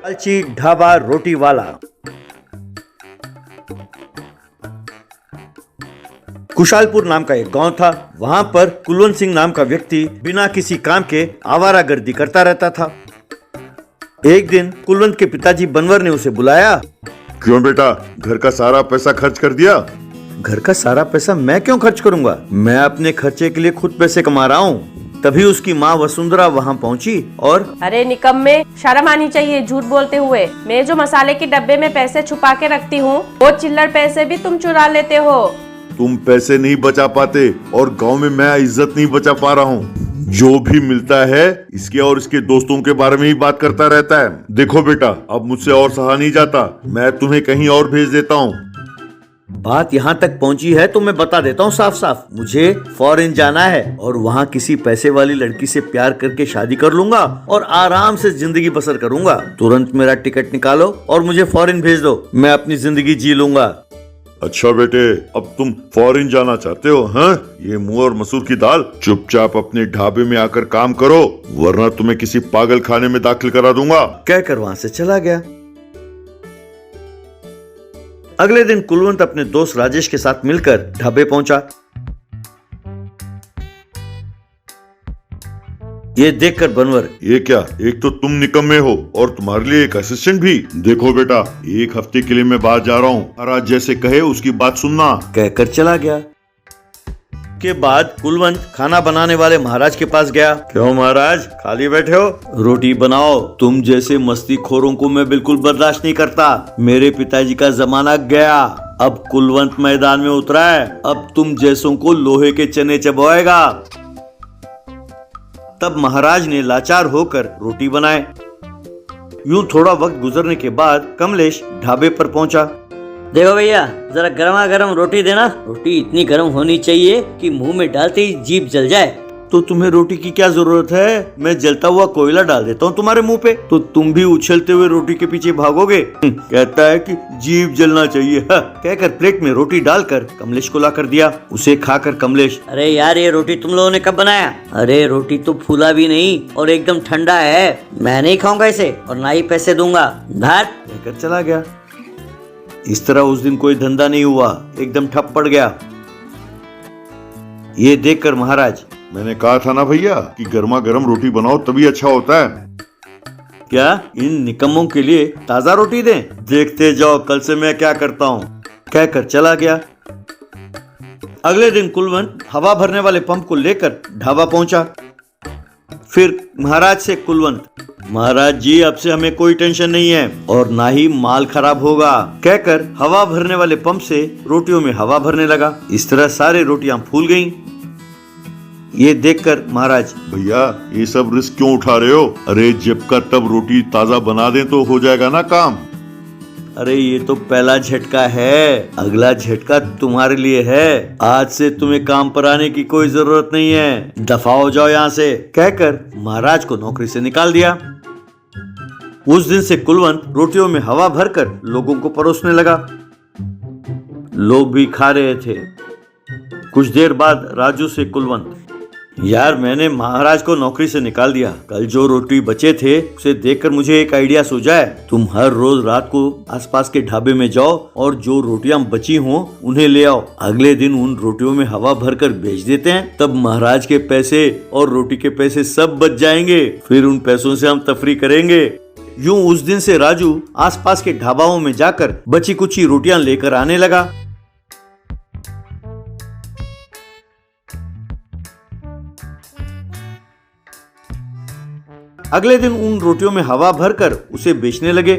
लालची ढाबा रोटी वाला। कुशालपुर नाम का एक गांव था। वहां पर कुलवंत सिंह नाम का व्यक्ति बिना किसी काम के आवारागर्दी करता रहता था। एक दिन कुलवंत के पिताजी बनवर ने उसे बुलाया। क्यों बेटा, घर का सारा पैसा खर्च कर दिया? घर का सारा पैसा मैं क्यों खर्च करूंगा? मैं अपने खर्चे के लिए खुद पैसे कमा रहा हूँ। तभी उसकी माँ वसुंधरा वहाँ पहुँची और अरे निकम्मे, शर्म आनी चाहिए झूठ बोलते हुए। मैं जो मसाले के डब्बे में पैसे छुपा के रखती हूँ, वो चिल्लर पैसे भी तुम चुरा लेते हो। तुम पैसे नहीं बचा पाते और गांव में मैं इज्जत नहीं बचा पा रहा हूँ। जो भी मिलता है इसके और इसके दोस्तों के बारे में ही बात करता रहता है। देखो बेटा, अब मुझसे और सहा नहीं जाता, मैं तुम्हें कहीं और भेज देता हूँ। बात यहाँ तक पहुँची है तो मैं बता देता हूँ साफ साफ। मुझे फॉरेन जाना है और वहाँ किसी पैसे वाली लड़की से प्यार करके शादी कर लूंगा और आराम से जिंदगी बसर करूंगा। तुरंत मेरा टिकट निकालो और मुझे फॉरेन भेज दो, मैं अपनी जिंदगी जी लूंगा। अच्छा बेटे, अब तुम फॉरेन जाना चाहते हो? हाँ, ये मुंह और मसूर की दाल। चुपचाप अपने ढाबे में आकर काम करो, वरना तुम्हें किसी पागल खाने में दाखिल करा दूंगा। कहकर वहाँ से चला गया। अगले दिन कुलवंत अपने दोस्त राजेश के साथ मिलकर ढाबे पहुंचा। ये देखकर बनवर, ये क्या, एक तो तुम निकम्मे हो और तुम्हारे लिए एक असिस्टेंट भी। देखो बेटा, एक हफ्ते के लिए मैं बाहर जा रहा हूँ, महाराज जैसे कहे उसकी बात सुनना। कहकर चला गया। के बाद कुलवंत खाना बनाने वाले महाराज के पास गया। क्यों महाराज, खाली बैठे हो? रोटी बनाओ। तुम जैसे मस्तीखोरों को मैं बिल्कुल बर्दाश्त नहीं करता। मेरे पिताजी का जमाना गया, अब कुलवंत मैदान में उतरा है। अब तुम जैसों को लोहे के चने चबवाएगा। तब महाराज ने लाचार होकर रोटी बनाए। यूं थोड़ा वक्त गुजरने के बाद कमलेश ढाबे पर पहुंचा। देखो भैया, जरा गर्मा गर्म रोटी देना। रोटी इतनी गर्म होनी चाहिए कि मुंह में डालते ही जीभ जल जाए। तो तुम्हें रोटी की क्या जरूरत है? मैं जलता हुआ कोयला डाल देता हूँ तुम्हारे मुंह पे, तो तुम भी उछलते हुए रोटी के पीछे भागोगे। कहता है कि जीभ जलना चाहिए। कहकर प्लेट में रोटी डालकर कमलेश को ला कर दिया। उसे खाकर कमलेश, अरे यार, ये रोटी तुम लोगों ने कब बनाया? अरे रोटी तो फूला भी नहीं और एकदम ठंडा है। मैं नहीं खाऊंगा इसे और ना ही पैसे दूंगा। धार कहकर चला गया। इस तरह उस दिन कोई धंधा नहीं हुआ, एकदम ठप पड़ गया। ये देखकर महाराज, मैंने कहा था ना भैया कि गर्मा गर्म रोटी बनाओ तभी अच्छा होता है। क्या इन निकम्मों के लिए ताजा रोटी दें? देखते जाओ कल से मैं क्या करता हूँ। कहकर चला गया। अगले दिन कुलवंत हवा भरने वाले पंप को लेकर ढाबा पहुंचा। फिर महाराज से कुलवंत, महाराज जी अब से हमें कोई टेंशन नहीं है और ना ही माल खराब होगा। कहकर हवा भरने वाले पंप से रोटियों में हवा भरने लगा। इस तरह सारी रोटियां फूल गईं। ये देखकर महाराज, भैया ये सब रिस्क क्यों उठा रहे हो? अरे जब का तब रोटी ताजा बना दें तो हो जाएगा ना काम। अरे ये तो पहला झटका है, अगला झटका तुम्हारे लिए है। आज से तुम्हें काम पर आने की कोई जरूरत नहीं है, दफा हो जाओ यहाँ से। कहकर महाराज को नौकरी से निकाल दिया। उस दिन से कुलवंत रोटियों में हवा भरकर लोगों को परोसने लगा। लोग भी खा रहे थे। कुछ देर बाद राजू से कुलवंत, यार मैंने महाराज को नौकरी से निकाल दिया। कल जो रोटी बचे थे उसे देखकर मुझे एक आइडिया सूझा है। तुम हर रोज रात को आसपास के ढाबे में जाओ और जो रोटियां बची हों उन्हें ले आओ। अगले दिन उन रोटियों में हवा भरकर बेच देते हैं, तब महाराज के पैसे और रोटी के पैसे सब बच जाएंगे। फिर उन पैसों से हम तफरी करेंगे। यूं उस दिन से राजू आसपास के ढाबाओं में जाकर बची कुची रोटियां लेकर आने लगा। अगले दिन उन रोटियों में हवा भरकर उसे बेचने लगे।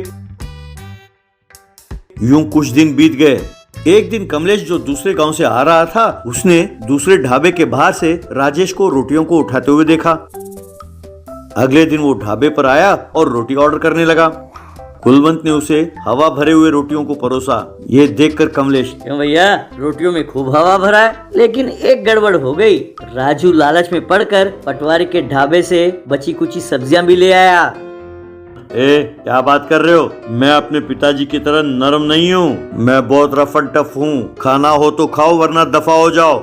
यूं कुछ दिन बीत गए। एक दिन कमलेश जो दूसरे गांव से आ रहा था, उसने दूसरे ढाबे के बाहर से राजेश को रोटियों को उठाते हुए देखा। अगले दिन वो ढाबे पर आया और रोटी ऑर्डर करने लगा। कुलवंत ने उसे हवा भरे हुए रोटियों को परोसा। ये देखकर कमलेश, क्यों भैया, रोटियों में खूब हवा भरा है, लेकिन एक गड़बड़ हो गई। राजू लालच में पड़कर पटवारी के ढाबे से बची कुची सब्जियां भी ले आया। क्या बात कर रहे हो? मैं अपने पिताजी की तरह नरम नहीं हूँ, मैं बहुत रफ एंड टफ हूँ। खाना हो तो खाओ वरना दफा हो जाओ।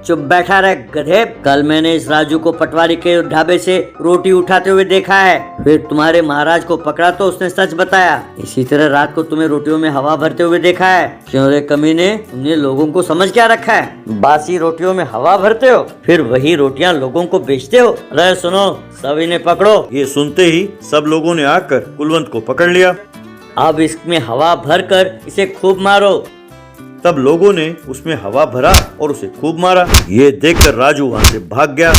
चुप बैठा रह गधे। कल मैंने इस राजू को पटवारी के ढाबे से रोटी उठाते हुए देखा है, फिर तुम्हारे महाराज को पकड़ा तो उसने सच बताया। इसी तरह रात को तुम्हें रोटियों में हवा भरते हुए देखा है। क्यों रे कमीने, तुमने लोगों को समझ क्या रखा है? बासी रोटियों में हवा भरते हो, फिर वही रोटियां लोगों को बेचते हो। अरे सुनो, सब इन्हें पकड़ो। ये सुनते ही सब लोगों ने आकर कुलवंत को पकड़ लिया। अब इसमें हवा भरकर इसे खूब मारो। तब लोगों ने उसमें हवा भरा और उसे खूब मारा। ये देखकर राजू वहां से भाग गया।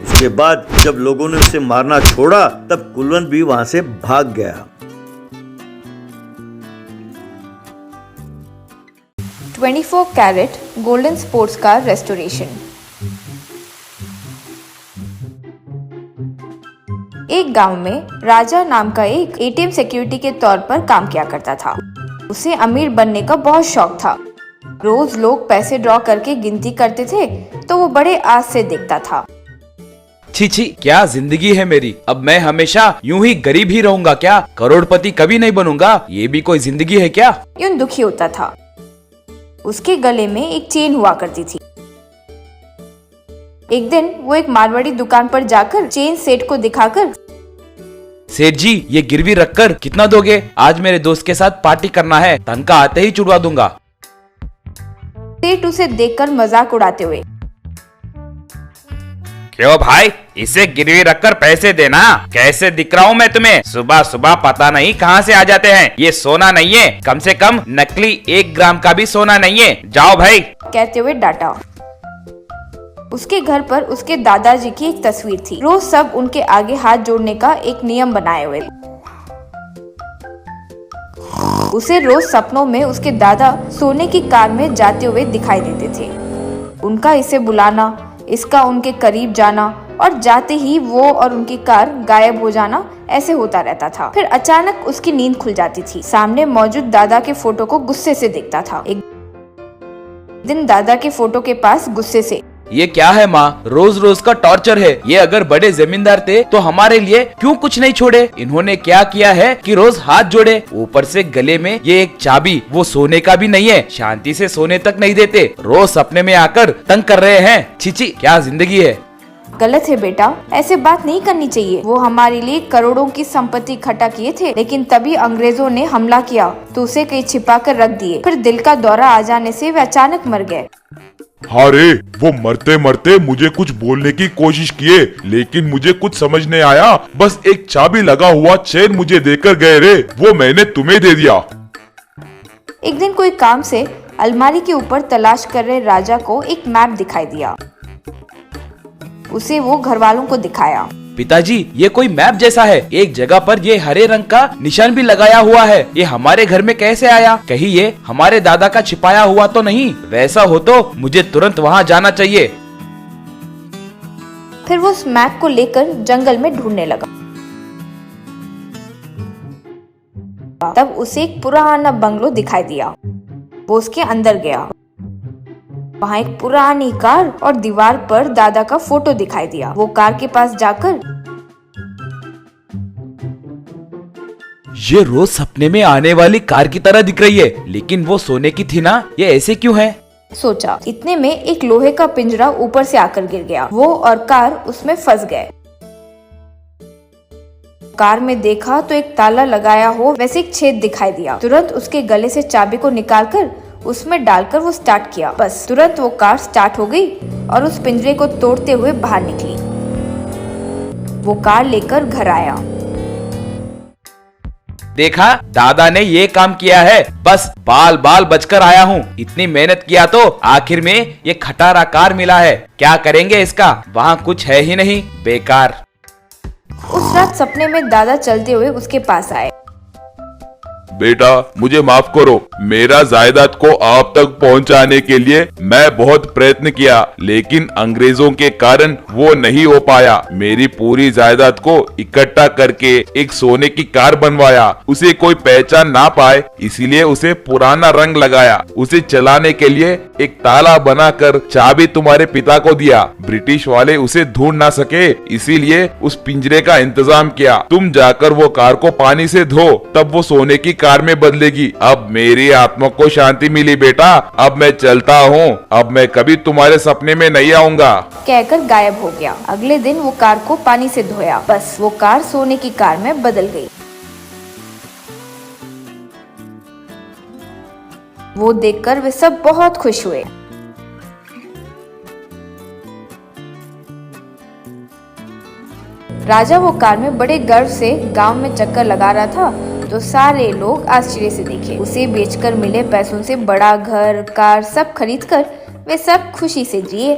उसके बाद जब लोगों ने उसे मारना छोड़ा तब कुलवंत भी वहां से भाग गया। 24 carat golden sports car restoration. एक गांव में राजा नाम का एक एटीएम सिक्योरिटी के तौर पर काम किया करता था। उसे अमीर बनने का बहुत शौक था। रोज लोग पैसे ड्रॉ करके गिनती करते थे तो वो बड़े आस से देखता था। छी छी, क्या जिंदगी है मेरी। अब मैं हमेशा यूं ही गरीब ही रहूंगा क्या? करोड़पति कभी नहीं बनूंगा। ये भी कोई जिंदगी है क्या? यूं दुखी होता था। उसके गले में एक चेन हुआ करती थी। एक दिन वो एक मारवाड़ी दुकान पर जाकर चेन सेठ को दिखाकर, सेठ जी, ये गिरवी रखकर कितना दोगे? आज मेरे दोस्त के साथ पार्टी करना है, तनखा आते ही छुड़वा दूंगा। सेठ उसे देखकर मजाक उड़ाते हुए, क्यों भाई, इसे गिरवी रखकर पैसे देना। कैसे दिख रहा हूँ मैं तुम्हें? सुबह सुबह पता नहीं कहाँ से आ जाते हैं। ये सोना नहीं है, कम से कम नकली 1 ग्राम का भी सोना नहीं है। जाओ भाई, कहते हुए डांटा। उसके घर पर उसके दादाजी की एक तस्वीर थी। रोज सब उनके आगे हाथ जोड़ने का एक नियम बनाए हुए। उसे रोज सपनों में उसके दादा सोने की कार में जाते हुए दिखाई देते थे। उनका इसे बुलाना, इसका उनके करीब जाना और जाते ही वो और उनकी कार गायब हो जाना, ऐसे होता रहता था। फिर अचानक उसकी नींद खुल जाती थी। सामने मौजूद दादा के फोटो को गुस्से से देखता था। एक दिन दादा के फोटो के पास गुस्से से, ये क्या है माँ? रोज रोज का टॉर्चर है। ये अगर बड़े जमींदार थे तो हमारे लिए क्यों कुछ नहीं छोड़े? इन्होंने क्या किया है कि रोज हाथ जोड़े? ऊपर से गले में ये एक चाबी, वो सोने का भी नहीं है। शांति से सोने तक नहीं देते, रोज सपने में आकर तंग कर रहे हैं। छी, क्या जिंदगी है। गलत है बेटा, ऐसे बात नहीं करनी चाहिए। वो हमारे लिए करोड़ों की संपत्ति इकट्ठा किए थे, लेकिन तभी अंग्रेजों ने हमला किया तो उसे कहीं छिपा कर रख दिए। फिर दिल का दौरा आ जाने से वे अचानक मर गए। हाँ रे, वो मरते मरते मुझे कुछ बोलने की कोशिश किए, लेकिन मुझे कुछ समझ नहीं आया। बस एक चाबी लगा हुआ चेन मुझे देकर गए रे, वो मैंने तुम्हें दे दिया। एक दिन कोई काम से अलमारी के ऊपर तलाश कर रहे राजा को एक मैप दिखाई दिया। उसे वो घर वालों को दिखाया। पिताजी, ये कोई मैप जैसा है। एक जगह पर ये हरे रंग का निशान भी लगाया हुआ है। ये हमारे घर में कैसे आया? कहीं ये हमारे दादा का छिपाया हुआ तो नहीं? वैसा हो तो मुझे तुरंत वहाँ जाना चाहिए। फिर वो उस मैप को लेकर जंगल में ढूंढने लगा। तब उसे एक पुराना बंगलो दिखाई दिया। वो उसके अंदर गया। वहाँ एक पुरानी कार और दीवार पर दादा का फोटो दिखाई दिया। वो कार के पास जाकर, ये रोज सपने में आने वाली कार की तरह दिख रही है, लेकिन वो सोने की थी ना, ये ऐसे क्यों है? सोचा। इतने में एक लोहे का पिंजरा ऊपर से आकर गिर गया। वो और कार उसमें फंस गए। कार में देखा तो एक ताला लगाया हो वैसे एक छेद दिखाई दिया। तुरंत उसके गले से चाबी को निकालकर उसमें डालकर वो स्टार्ट किया। बस तुरंत वो कार स्टार्ट हो गई और उस पिंजरे को तोड़ते हुए बाहर निकली। वो कार लेकर घर आया। देखा, दादा ने ये काम किया है। बस बाल बाल बचकर आया हूँ। इतनी मेहनत किया तो आखिर में ये खटारा कार मिला है। क्या करेंगे इसका? वहाँ कुछ है ही नहीं, बेकार। उस रात सपने में दादा चलते हुए उसके पास आए। बेटा, मुझे माफ करो। मेरा जायदाद को आप तक पहुंचाने के लिए मैं बहुत प्रयत्न किया, लेकिन अंग्रेजों के कारण वो नहीं हो पाया। मेरी पूरी जायदाद को इकट्ठा करके एक सोने की कार बनवाया। उसे कोई पहचान ना पाए, इसीलिए उसे पुराना रंग लगाया। उसे चलाने के लिए एक ताला बनाकर चाबी तुम्हारे पिता को दिया। ब्रिटिश वाले उसे ढूंढ ना सके, इसीलिए उस पिंजरे का इंतजाम किया। तुम जाकर वो कार को पानी से धो, तब वो सोने की कार कार में बदलेगी। अब मेरी आत्मा को शांति मिली बेटा। अब मैं चलता हूँ। अब मैं कभी तुम्हारे सपने में नहीं आऊंगा। कहकर गायब हो गया। अगले दिन वो कार को पानी से धोया, बस वो कार सोने की कार में बदल गई। वो देखकर वे सब बहुत खुश हुए। राजा वो कार में बड़े गर्व से गांव में चक्कर लगा रहा था तो सारे लोग आश्चर्य से देखे। उसे बेचकर मिले पैसों से बड़ा घर कार सब खरीदकर वे सब खुशी से जिए।